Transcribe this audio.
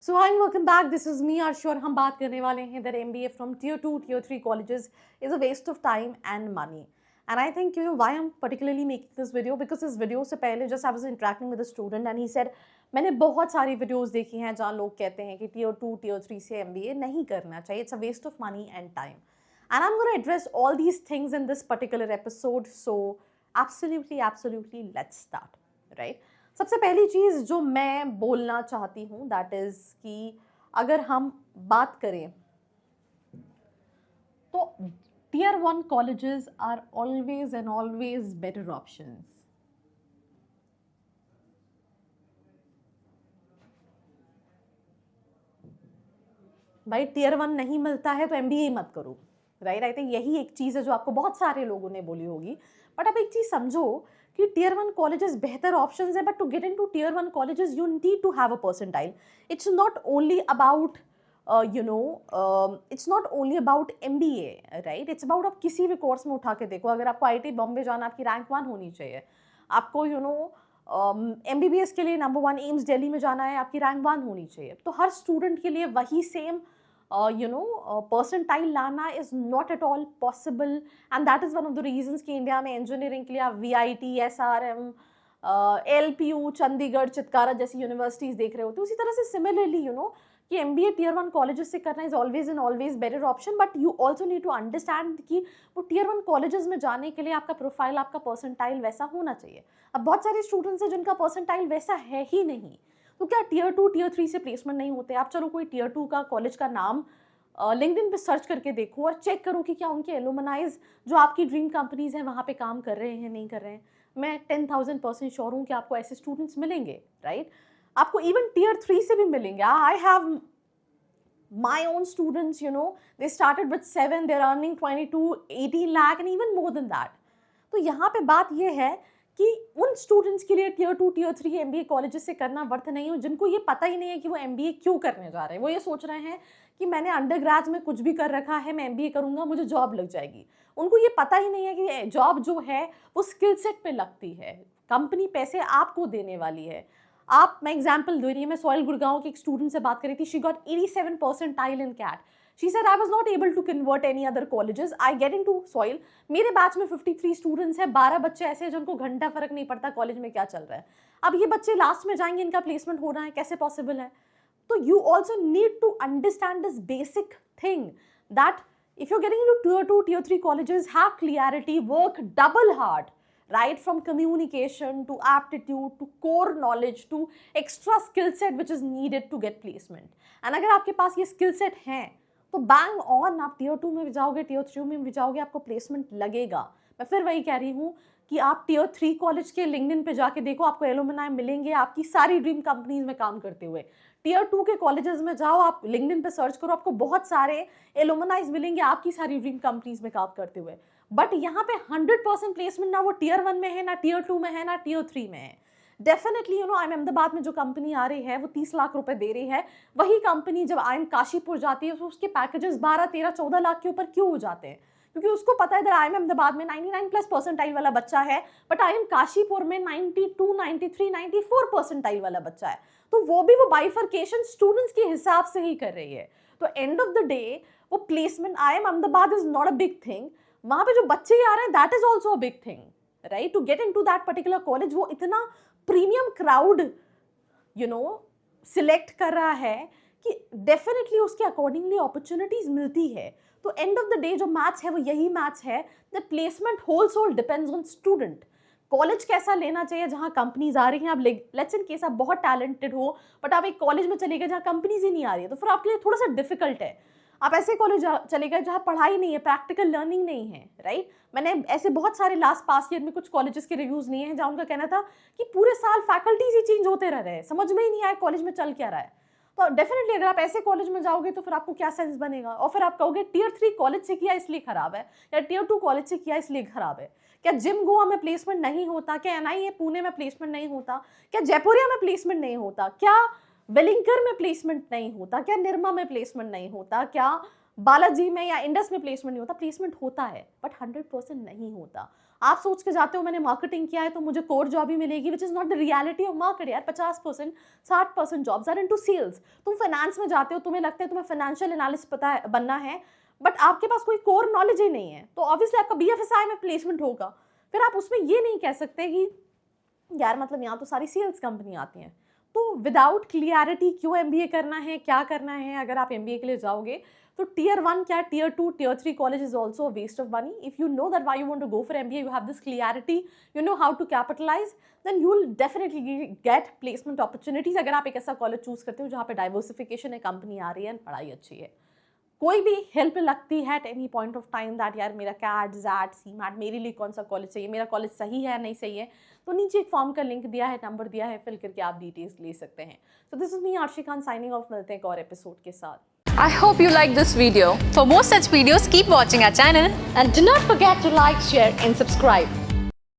So hi welcome back, this is me Arshu और हम बात करने वाले हैं that MBA from tier 2 tier 3 colleges is a waste of time and money. And I think you know why I am particularly making this video, because इस video से पहले just I was interacting with a student and he said मैंने बहुत सारी videos देखी हैं जहाँ लोग कहते हैं कि टियर 2 टियर 3 से एमबीए नहीं करना चाहिए, it's a waste of money and time. And I'm going to address all these things in this particular episode. So absolutely let's start, right? सबसे पहली चीज़ जो मैं बोलना चाहती हूँ दैट इज़ कि अगर हम बात करें तो tier 1 colleges are always and always better options. भाई टियर 1 नहीं मिलता है तो एमबीए मत करो, राइट? आई थिंक यही एक चीज़ है जो आपको बहुत सारे लोगों ने बोली होगी. बट अब एक चीज़ समझो कि टियर 1 कॉलेजेस बेहतर ऑप्शंस है, but to get into tier 1 colleges you need to have a percentile. It's not only about it's not only about MBA, right? It's about आप किसी भी कोर्स में उठा के देखो. अगर आपको आईआईटी बॉम्बे जाना, आपकी रैंक 1 होनी चाहिए. आपको एमबीबीएस के लिए नंबर 1 एम्स दिल्ली में जाना है, आपकी रैंक 1 होनी चाहिए. तो हर स्टूडेंट के लिए वही सेम परसेंटाइल लाना is not at all possible. And that is one of the reasons कि इंडिया में इंजीनियरिंग के लिए आप VIT, SRM, LPU, Chandigarh, Chitkara जैसी यूनिवर्सिटीज देख रहे होते. उसी तरह से सिमिलरली कि एमबीए टियर 1 कॉलेजेस से करना is always and always better option. But you also need to understand कि वो टियर 1 कॉलेजेस में जाने के लिए आपका प्रोफाइल, आपका परसेंटाइल वैसा होना चाहिए. अब बहुत सारे स्टूडेंट्स हैं जिनका परसेंटाइल वैसा है ही नहीं, तो क्या टियर 2 टियर 3 से प्लेसमेंट नहीं होते? आप चलो कोई टियर 2 का कॉलेज का नाम लिंक्डइन पे सर्च करके देखो और चेक करो कि क्या उनके एलुमनाइज जो आपकी ड्रीम कंपनीज हैं वहाँ पे काम कर रहे हैं, नहीं कर रहे हैं. मैं 10,000% श्योर हूँ कि आपको ऐसे स्टूडेंट्स मिलेंगे, राइट? आपको इवन टियर 3 से भी मिलेंगे. I have my own students, they started with 7, they're earning 22, 18 lakh and even more than that. तो यहाँ पे बात ये है कि उन स्टूडेंट्स के लिए टियर 2 टियर 3 एमबीए कॉलेजेस से करना वर्थ नहीं हो, जिनको ये पता ही नहीं है कि वो एमबीए क्यों करने जा रहे हैं. वो ये सोच रहे हैं कि मैंने अंडरग्रेड में कुछ भी कर रखा है, मैं एमबीए करूंगा, मुझे जॉब लग जाएगी. उनको ये पता ही नहीं है कि जॉब जो है वो स्किल सेट पे लगती है. कंपनी पैसे आपको देने वाली है. मैं एग्जाम्पल दे रही हूँ, मैं सॉइल गुड़गांव की एक स्टूडेंट से बात करी थी. She got 87 percentile in CAT. She said I was not able to convert any other colleges. I get into SOIL. मेरे बैच में 53 स्टूडेंट्स हैं, 12 बच्चे ऐसे हैं जिनको घंटा फर्क नहीं पड़ता कॉलेज में क्या चल रहा है. अब ये बच्चे लास्ट में जाएंगे, इनका प्लेसमेंट होना है, कैसे पॉसिबल है? तो you also need to understand this basic thing that if you're getting into tier 2 tier 3 colleges, have clarity, work double hard, right? From communication to aptitude to core knowledge to extra skill set which is needed to get placement. And अगर आपके पास ये skill set हैं तो bang on आप tier 2 में भी जाओगे, tier 3 में भी जाओगे, आपको placement लगेगा. मैं फिर वही कह रही हूँ कि आप tier 3 कॉलेज के लिंक्डइन पे जाके देखो, आपको एलुमनाई मिलेंगे आपकी सारी ड्रीम कंपनीज में काम करते हुए. टियर 2 के कॉलेजेस में जाओ, आप लिंक्डइन पे सर्च करो, आपको बहुत सारे एलुमनाइज मिलेंगे आपकी सारी ड्रीम कंपनीज में काम करते हुए. बट यहाँ पे 100% प्लेसमेंट ना वो टियर 1 में है, ना टियर 2 में है, ना टियर 3 में है. डेफिनेटली IIM अहमदाबाद में जो कंपनी आ रही है वो 30 लाख रुपए दे रही है. वही कंपनी जब IIM काशीपुर जाती है तो उसके पैकेजेस 12, 13, 14 लाख के ऊपर क्यों हो जाते हैं? क्योंकि उसको पता है IIM अहमदाबाद में 99+ परसेंटाइल वाला बच्चा है, बट IIM काशीपुर में 92, 93, 94 परसेंटाइल वाला बच्चा है. तो वो भी वो बाइफर्केशन स्टूडेंट्स के हिसाब से ही कर रही है. तो एंड ऑफ द डे वो placement IIM Ahmedabad is not a big thing. वहां पे जो बच्चे आ रहे हैं that is also a big thing, right? To get into that particular college वो इतना प्रीमियम क्राउड सिलेक्ट कर रहा है कि डेफिनेटली उसके अकॉर्डिंगली अपॉर्चुनिटीज मिलती है. तो एंड ऑफ द डे जो मैच है वो यही मैच है that placement whole sole depends on student. College कैसा लेना चाहिए जहाँ कंपनीज आ रही हैं. आप लेट्स इन केस आप बहुत टैलेंटेड हो बट आप एक कॉलेज में चले गए जहाँ कंपनीज ही नहीं आ रही है, तो फिर आपके लिए थोड़ा सा डिफिकल्ट है. आप ऐसे कॉलेज चले गए जहाँ पढ़ाई नहीं है, प्रैक्टिकल लर्निंग नहीं है, राइट? मैंने ऐसे बहुत सारे लास्ट पास ईयर में कुछ कॉलेजेस के रिव्यूज लिए हैं जहाँ उनका कहना था कि पूरे साल फैकल्टीज ही चेंज होते रह रहे हैं, समझ में ही नहीं आया कॉलेज में चल क्या रहा है. तो डेफिनेटली अगर आप ऐसे कॉलेज में जाओगे तो फिर आपको क्या सेंस बनेगा? और फिर आप कहोगे टियर 3 कॉलेज से किया इसलिए खराब है, या टियर 2 कॉलेज से किया इसलिए खराब है. क्या जिम गोवा में प्लेसमेंट नहीं होता? क्या एनआईए पुणे में प्लेसमेंट नहीं होता? क्या जयपुरिया में प्लेसमेंट नहीं होता? क्या वेलिंगकर में प्लेसमेंट नहीं होता? क्या निर्मा में प्लेसमेंट नहीं होता? क्या बालाजी में या इंडस में प्लेसमेंट नहीं होता? प्लेसमेंट होता है बट 100% नहीं होता. आप सोच के जाते हो मैंने मार्केटिंग किया है तो मुझे कोर जॉब ही मिलेगी, which is not the reality of market यार। 50% 60% जॉब्स आर इनटू सेल्स। तुम फाइनेंस में जाते हो, तुम्हें लगता है तुम्हें फाइनेंशियल एनालिस्ट पता है बनना है, बट आपके पास कोई कोर नॉलेज ही नहीं है, तो ऑब्वियसली आपका BFSI में प्लेसमेंट होगा। फिर आप उसमें ये नहीं कह सकते कि यार मतलब यहाँ तो सारी सेल्स कंपनी आती हैं। तो विदाउट क्लियरिटी क्यों MBA करना है, क्या करना है, अगर आप MBA के लिए जाओगे तो Tier 1 क्या, Tier 2, Tier 3 college is also a waste of money. If you know that why you want to go for MBA, you have this clarity, you know how to capitalize, then you will definitely get placement opportunities. अगर आप एक ऐसा college choose करते हो जहाँ पे diversification है, company आ रही है, पढ़ाई अच्छी है, कोई भी हेल्प लगती है at any point of time that यार मेरा CAT, ZAT, CMAT, मेरे लिए कौन सा कॉलेज चाहिए, मेरा कॉलेज सही है नहीं सही है, तो नीचे एक फॉर्म का लिंक दिया है, नंबर दिया है, फिल करके आप डिटेल्स ले सकते हैं। तो this is me Arshi Khan signing off. मिलते हैं एक और एपिसोड के साथ। I hope you like this video. For more such videos, keep watching our channel. And do not forget to like, share and subscribe.